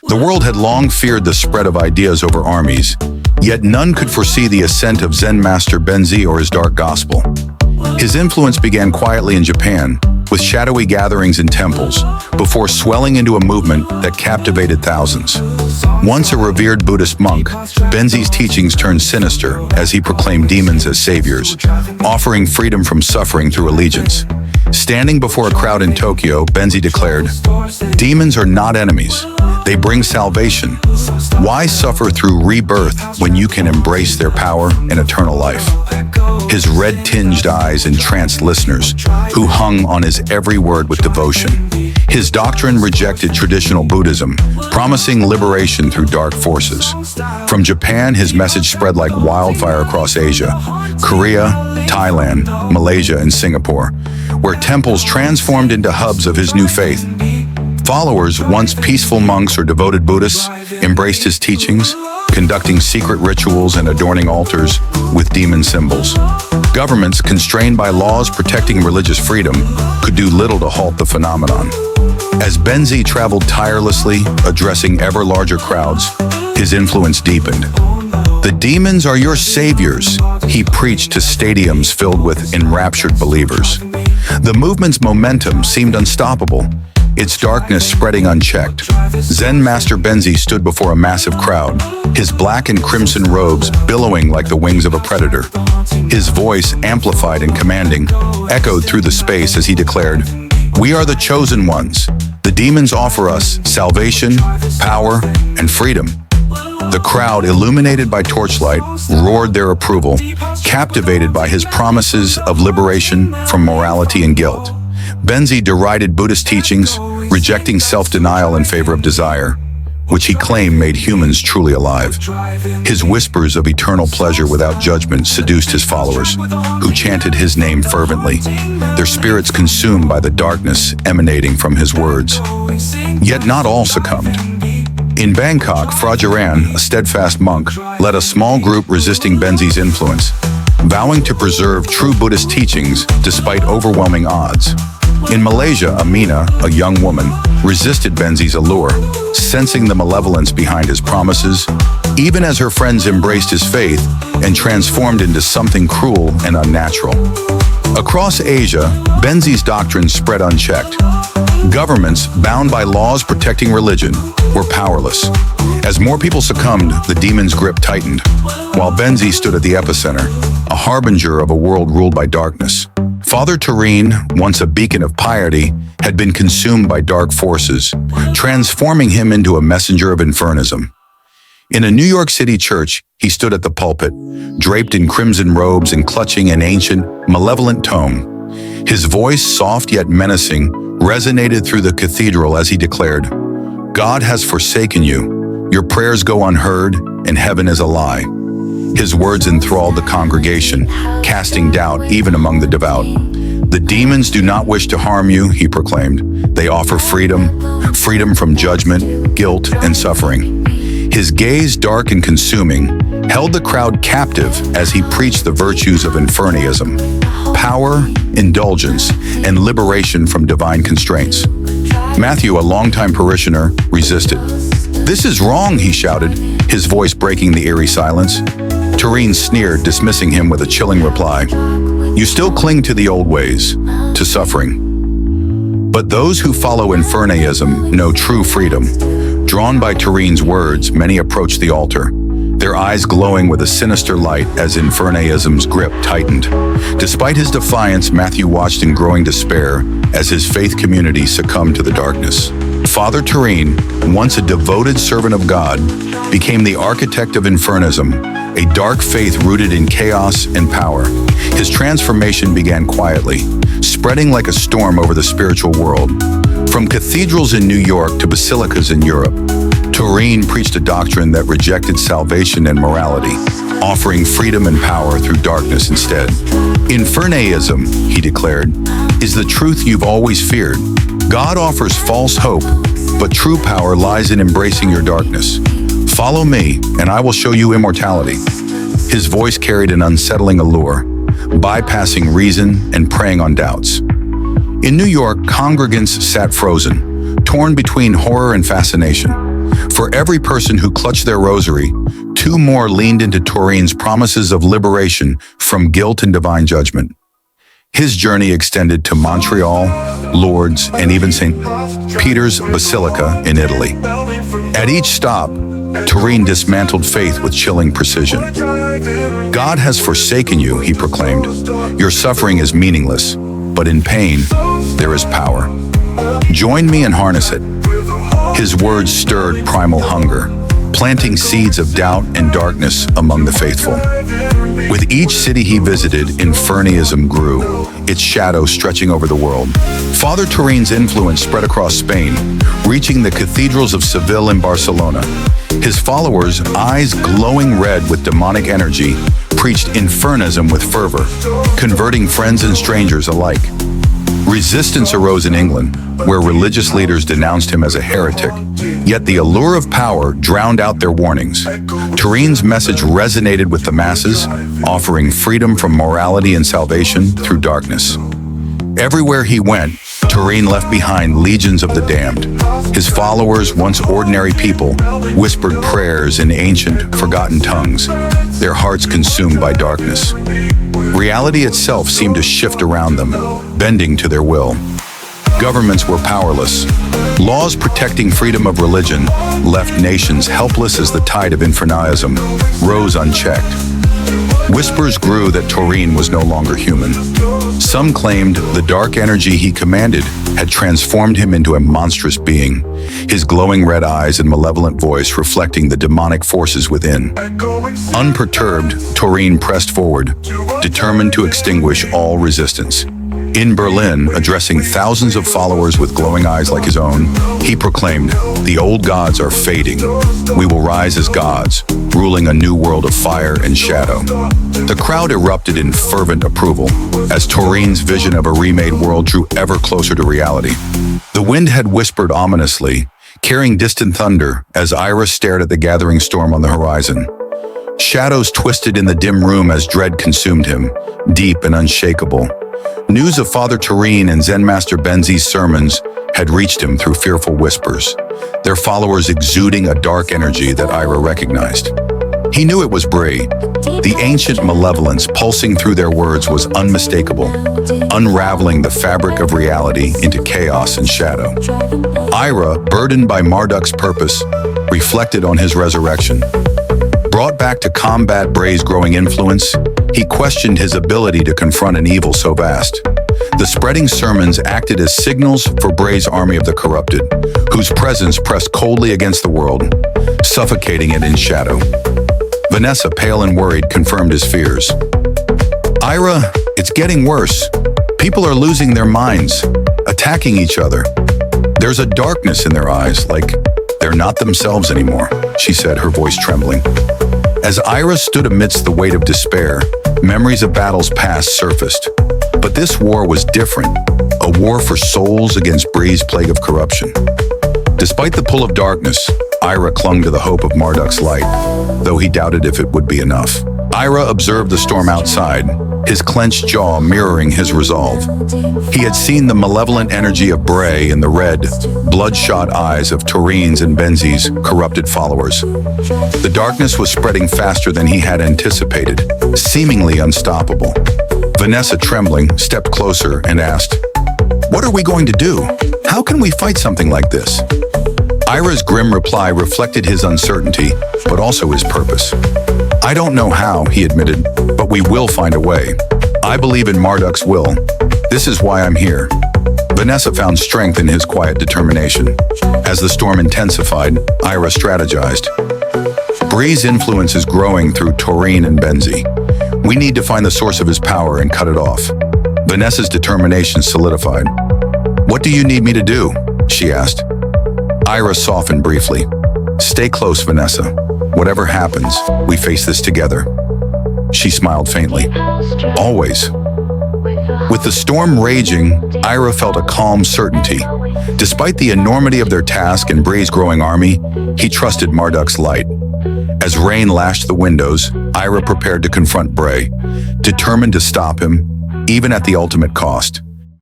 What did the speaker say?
The world had long feared the spread of ideas over armies, yet none could foresee the ascent of Zen master Benzi or his dark gospel. His influence began quietly in Japan, with shadowy gatherings in temples, before swelling into a movement that captivated thousands. Once a revered Buddhist monk, Benzi's teachings turned sinister as he proclaimed demons as saviors, offering freedom from suffering through allegiance. Standing before a crowd in Tokyo, Benzi declared, "Demons are not enemies. They bring salvation. Why suffer through rebirth when you can embrace their power and eternal life?" His red-tinged eyes entranced listeners, who hung on his every word with devotion. His doctrine rejected traditional Buddhism, promising liberation through dark forces. From Japan, his message spread like wildfire across Asia, Korea, Thailand, Malaysia, and Singapore, where temples transformed into hubs of his new faith. Followers, once peaceful monks or devoted Buddhists, embraced his teachings, conducting secret rituals and adorning altars with demon symbols. Governments, constrained by laws protecting religious freedom, could do little to halt the phenomenon. As Benzi traveled tirelessly, addressing ever larger crowds, his influence deepened. "The demons are your saviors," he preached to stadiums filled with enraptured believers. The movement's momentum seemed unstoppable, its darkness spreading unchecked. Zen Master Benzi stood before a massive crowd, his black and crimson robes billowing like the wings of a predator. His voice, amplified and commanding, echoed through the space as he declared, "We are the chosen ones. The demons offer us salvation, power, and freedom." The crowd, illuminated by torchlight, roared their approval, captivated by his promises of liberation from morality and guilt. Benzi derided Buddhist teachings, rejecting self-denial in favor of desire, which he claimed made humans truly alive. His whispers of eternal pleasure without judgment seduced his followers, who chanted his name fervently, their spirits consumed by the darkness emanating from his words. Yet not all succumbed. In Bangkok, Phra Jiran, a steadfast monk, led a small group resisting Benzi's influence, vowing to preserve true Buddhist teachings despite overwhelming odds. In Malaysia, Amina, a young woman, resisted Benzi's allure, sensing the malevolence behind his promises, even as her friends embraced his faith and transformed into something cruel and unnatural. Across Asia, Benzi's doctrine spread unchecked. Governments, bound by laws protecting religion, were powerless. As more people succumbed, the demon's grip tightened, while Benzi stood at the epicenter, a harbinger of a world ruled by darkness. Father Turin, once a beacon of piety, had been consumed by dark forces, transforming him into a messenger of infernism. In a New York City church, he stood at the pulpit, draped in crimson robes and clutching an ancient, malevolent tome. His voice, soft yet menacing, resonated through the cathedral as he declared, "God has forsaken you. Your prayers go unheard, and heaven is a lie." His words enthralled the congregation, casting doubt even among the devout. "The demons do not wish to harm you," he proclaimed. "They offer freedom, freedom from judgment, guilt, and suffering." His gaze, dark and consuming, held the crowd captive as he preached the virtues of infernism: power, indulgence, and liberation from divine constraints. Matthew, a longtime parishioner, resisted. "This is wrong," he shouted, his voice breaking the eerie silence. Turin sneered, dismissing him with a chilling reply. "You still cling to the old ways, to suffering. But those who follow infernism know true freedom." Drawn by Turin's words, many approached the altar, their eyes glowing with a sinister light as infernism's grip tightened. Despite his defiance, Matthew watched in growing despair as his faith community succumbed to the darkness. Father Turin, once a devoted servant of God, became the architect of infernism, a dark faith rooted in chaos and power. His transformation began quietly, spreading like a storm over the spiritual world. From cathedrals in New York to basilicas in Europe, Turin preached a doctrine that rejected salvation and morality, offering freedom and power through darkness instead. "Infernism," he declared, "is the truth you've always feared. God offers false hope, but true power lies in embracing your darkness. Follow me, and I will show you immortality." His voice carried an unsettling allure, bypassing reason and preying on doubts. In New York, congregants sat frozen, torn between horror and fascination. For every person who clutched their rosary, two more leaned into Turin's promises of liberation from guilt and divine judgment. His journey extended to Montreal, Lourdes, and even St. Peter's Basilica in Italy. At each stop, Turin dismantled faith with chilling precision. God has forsaken you, he proclaimed. Your suffering is meaningless, but in pain, there is power. Join me and harness it. His words stirred primal hunger, planting seeds of doubt and darkness among the faithful. With each city he visited, Infernism grew, its shadow stretching over the world. Father Turin's influence spread across Spain, reaching the cathedrals of Seville and Barcelona. His followers, eyes glowing red with demonic energy, preached Infernism with fervor, converting friends and strangers alike. Resistance arose in England, where religious leaders denounced him as a heretic. Yet the allure of power drowned out their warnings. Turin's message resonated with the masses, offering freedom from morality and salvation through darkness. Everywhere he went, Turin left behind legions of the damned. His followers, once ordinary people, whispered prayers in ancient, forgotten tongues, their hearts consumed by darkness. Reality itself seemed to shift around them, bending to their will. Governments were powerless. Laws protecting freedom of religion left nations helpless as the tide of Infernism rose unchecked. Whispers grew that Turin was no longer human. Some claimed the dark energy he commanded had transformed him into a monstrous being, his glowing red eyes and malevolent voice reflecting the demonic forces within. Unperturbed, Turin pressed forward, determined to extinguish all resistance. In Berlin, addressing thousands of followers with glowing eyes like his own, he proclaimed, "The old gods are fading. We will rise as gods, ruling a new world of fire and shadow." The crowd erupted in fervent approval as Turin's vision of a remade world drew ever closer to reality. The wind had whispered ominously, carrying distant thunder as Ira stared at the gathering storm on the horizon. Shadows twisted in the dim room as dread consumed him, deep and unshakable. News of Father Turin and Zen Master Benzi's sermons had reached him through fearful whispers, their followers exuding a dark energy that Ira recognized. He knew it was Bray. The ancient malevolence pulsing through their words was unmistakable, unraveling the fabric of reality into chaos and shadow. Ira, burdened by Marduk's purpose, reflected on his resurrection. Brought back to combat Bray's growing influence, he questioned his ability to confront an evil so vast. The spreading sermons acted as signals for Bray's army of the corrupted, whose presence pressed coldly against the world, suffocating it in shadow. Vanessa, pale and worried, confirmed his fears. "Ira, it's getting worse. People are losing their minds, attacking each other. There's a darkness in their eyes, like they're not themselves anymore," she said, her voice trembling. As Ira stood amidst the weight of despair, memories of battles past surfaced. But this war was different, a war for souls against Bray's plague of corruption. Despite the pull of darkness, Ira clung to the hope of Marduk's light, though he doubted if it would be enough. Ira observed the storm outside, his clenched jaw mirroring his resolve. He had seen the malevolent energy of Bray in the red, bloodshot eyes of Turin's and Benzi's corrupted followers. The darkness was spreading faster than he had anticipated, seemingly unstoppable. Vanessa, trembling, stepped closer and asked, "What are we going to do? How can we fight something like this?" Ira's grim reply reflected his uncertainty, but also his purpose. "I don't know how," he admitted, "but we will find a way. I believe in Marduk's will. This is why I'm here." Vanessa found strength in his quiet determination. As the storm intensified, Ira strategized. "Bray's influence is growing through Turin and Benzi. We need to find the source of his power and cut it off." Vanessa's determination solidified. "What do you need me to do?" she asked. Ira softened briefly. "Stay close, Vanessa. Whatever happens, we face this together." She smiled faintly. "Always." With the storm raging, Ira felt a calm certainty. Despite the enormity of their task and Bray's growing army, he trusted Marduk's light. As rain lashed the windows, Ira prepared to confront Bray, determined to stop him, even at the ultimate cost.